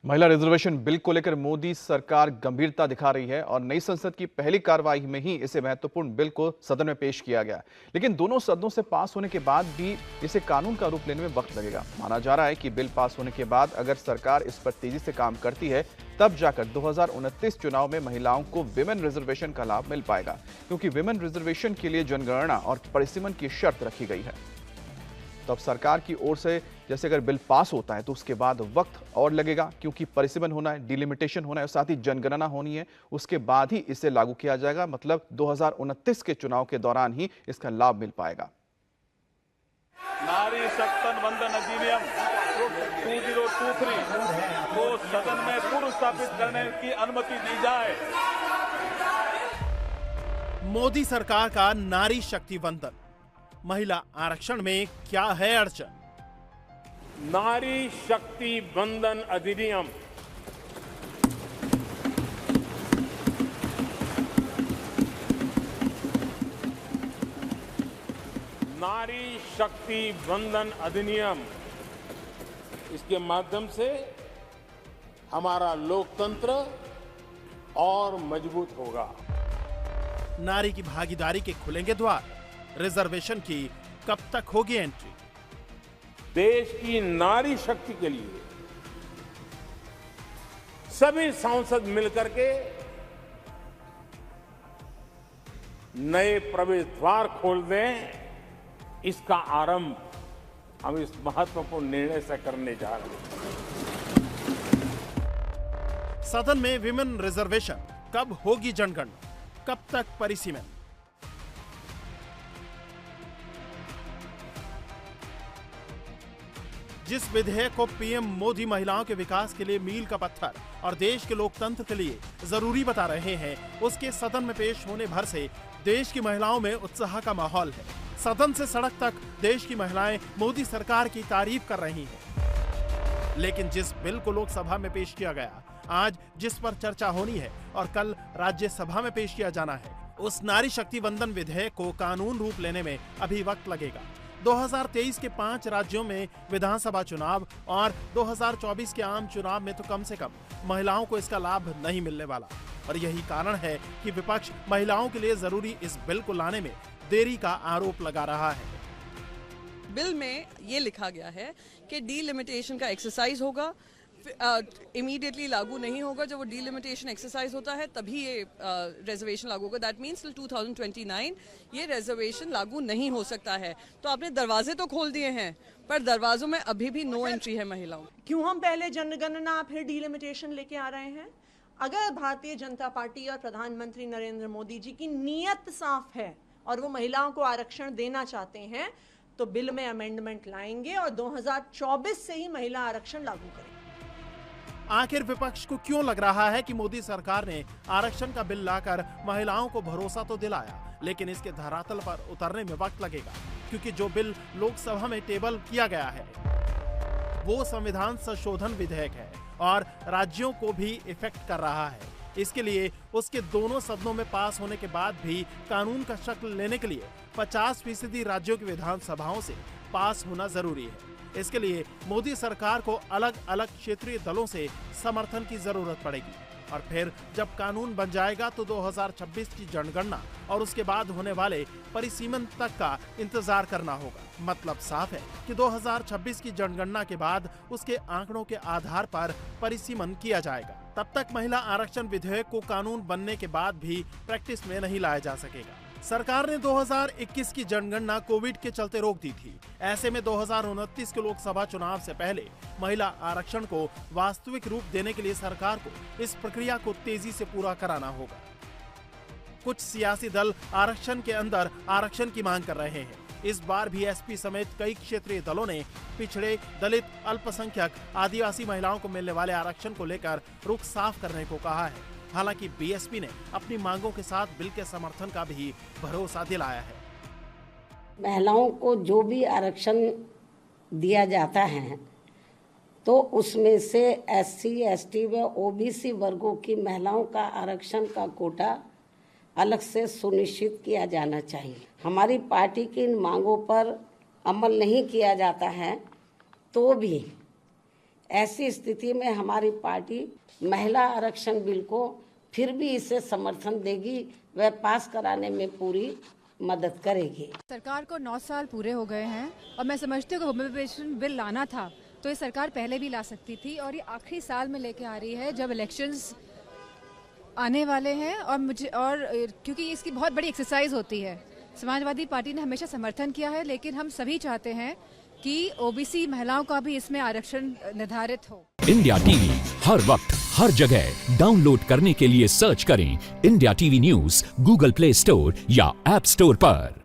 महिला reservation bill को लेकर मोदी सरकार गंभीरता दिखा रही है और नई संसद की पहली कार्रवाई में ही इसे महत्वपूर्ण बिल को सदन में पेश किया गया। लेकिन दोनों सदनों से पास होने के बाद भी इसे कानून का रूप लेने में वक्त लगेगा। माना जा रहा है कि बिल पास होने के बाद अगर सरकार इस पर तेजी से काम करती है तब जाकर 2029 चुनाव में महिलाओं को विमेन रिजर्वेशन का लाभ मिल पाएगा, क्योंकि विमेन रिजर्वेशन के लिए जनगणना और परिसीमन की शर्त रखी गई है। तो अब सरकार की ओर से जैसे अगर बिल पास होता है तो उसके बाद वक्त और लगेगा, क्योंकि परिसीमन होना है, डिलिमिटेशन होना है और साथ ही जनगणना होनी है। उसके बाद ही इसे लागू किया जाएगा, मतलब 2029 के चुनाव के दौरान ही इसका लाभ मिल पाएगा। नारी शक्ति वंदन अधिनियम 2023 को सदन में पुनर्स्थापित करने की अनुमति दी जाए। मोदी सरकार का नारी शक्ति वंदन, महिला आरक्षण में क्या है अड़चन? नारी शक्ति वंदन अधिनियम नारी शक्ति वंदन अधिनियम इसके माध्यम से हमारा लोकतंत्र और मजबूत होगा। नारी की भागीदारी के खुलेंगे द्वार, रिजर्वेशन की कब तक होगी एंट्री? देश की नारी शक्ति के लिए सभी सांसद मिलकर के नए प्रवेश द्वार खोल दें, इसका आरंभ हम इस महत्वपूर्ण निर्णय से करने जा रहे हैं। सदन में विमेन रिजर्वेशन कब होगी जनगणना, कब तक परिसीमन? जिस विधेयक को पीएम मोदी महिलाओं के विकास के लिए मील का पत्थर और देश के लोकतंत्र के लिए जरूरी बता रहे हैं, उसके सदन में पेश होने भर से देश की महिलाओं में उत्साह का माहौल है। सदन से सड़क तक देश की महिलाएं मोदी सरकार की तारीफ कर रही हैं। लेकिन जिस बिल को लोकसभा में पेश किया गया, आज जिस पर चर्चा होनी है और कल राज्यसभा में पेश किया जाना है, उस नारी शक्ति वंदन विधेयक को कानून रूप लेने में अभी वक्त लगेगा। 2023 के 5 राज्यों में विधानसभा चुनाव और 2024 के आम चुनाव में तो कम से कम महिलाओं को इसका लाभ नहीं मिलने वाला, और यही कारण है कि विपक्ष महिलाओं के लिए जरूरी इस बिल को लाने में देरी का आरोप लगा रहा है। बिल में ये लिखा गया है कि डीलिमिटेशन का एक्सरसाइज होगा, इमीडिएटली लागू नहीं होगा। जब वो डीलिमिटेशन एक्सरसाइज होता है तभी ये रिजर्वेशन लागू होगा। दैट मीन्स टिल 2029 ये रिजर्वेशन लागू नहीं हो सकता है। तो आपने दरवाजे तो खोल दिए हैं, पर दरवाजों में अभी भी नो एंट्री है महिलाओं। क्यों हम पहले जनगणना फिर डीलिमिटेशन लेके आ रहे हैं? अगर भारतीय जनता पार्टी और प्रधानमंत्री नरेंद्र मोदी जी की नीयत साफ है और वो महिलाओं को आरक्षण देना चाहते हैं, तो बिल में अमेंडमेंट लाएंगे और 2024 से ही महिला आरक्षण लागू करेंगे। आखिर विपक्ष को क्यों लग रहा है कि मोदी सरकार ने आरक्षण का बिल लाकर महिलाओं को भरोसा तो दिलाया, लेकिन इसके धरातल पर उतरने में वक्त लगेगा? क्योंकि जो बिल लोकसभा में टेबल किया गया है वो संविधान संशोधन विधेयक है और राज्यों को भी इफेक्ट कर रहा है। इसके लिए उसके दोनों सदनों में पास होने के बाद भी कानून का शक्ल लेने के लिए 50% राज्यों की विधानसभाओं से पास होना जरूरी है। इसके लिए मोदी सरकार को अलग अलग क्षेत्रीय दलों से समर्थन की जरूरत पड़ेगी, और फिर जब कानून बन जाएगा तो 2026 की जनगणना और उसके बाद होने वाले परिसीमन तक का इंतजार करना होगा। मतलब साफ है कि 2026 की जनगणना के बाद उसके आंकड़ों के आधार पर परिसीमन किया जाएगा। तब तक महिला आरक्षण विधेयक को कानून बनने के बाद भी प्रैक्टिस में नहीं लाया जा सकेगा। सरकार ने 2021 की जनगणना कोविड के चलते रोक दी थी। ऐसे में 2029 के लोकसभा चुनाव से पहले महिला आरक्षण को वास्तविक रूप देने के लिए सरकार को इस प्रक्रिया को तेजी से पूरा कराना होगा। कुछ सियासी दल आरक्षण के अंदर आरक्षण की मांग कर रहे हैं। इस बार भी एसपी समेत कई क्षेत्रीय दलों ने पिछड़े, दलित, अल्पसंख्यक, आदिवासी महिलाओं को मिलने वाले आरक्षण को लेकर रुख साफ करने को कहा है। हालांकि बीएसपी ने अपनी मांगों के साथ बिल के समर्थन का भी भरोसा दिलाया है। महिलाओं को जो भी आरक्षण दिया जाता है तो उसमें से एससी, एसटी व ओबीसी वर्गों की महिलाओं का आरक्षण का कोटा अलग से सुनिश्चित किया जाना चाहिए। हमारी पार्टी की इन मांगों पर अमल नहीं किया जाता है तो भी ऐसी स्थिति में हमारी पार्टी महिला आरक्षण बिल को फिर भी इसे समर्थन देगी, वह पास कराने में पूरी मदद करेगी। सरकार को 9 साल पूरे हो गए हैं और मैं समझती हूँ कि वुमेन एम्पावरमेंट बिल लाना था तो ये सरकार पहले भी ला सकती थी, और ये आखिरी साल में लेके आ रही है जब इलेक्शंस आने वाले हैं। और क्योंकि इसकी बहुत बड़ी एक्सरसाइज होती है, समाजवादी पार्टी ने हमेशा समर्थन किया है, लेकिन हम सभी चाहते हैं कि ओबीसी महिलाओं का भी इसमें आरक्षण निर्धारित हो। इंडिया टीवी हर वक्त हर जगह डाउनलोड करने के लिए सर्च करें India TV news Google play store या ऐप स्टोर पर।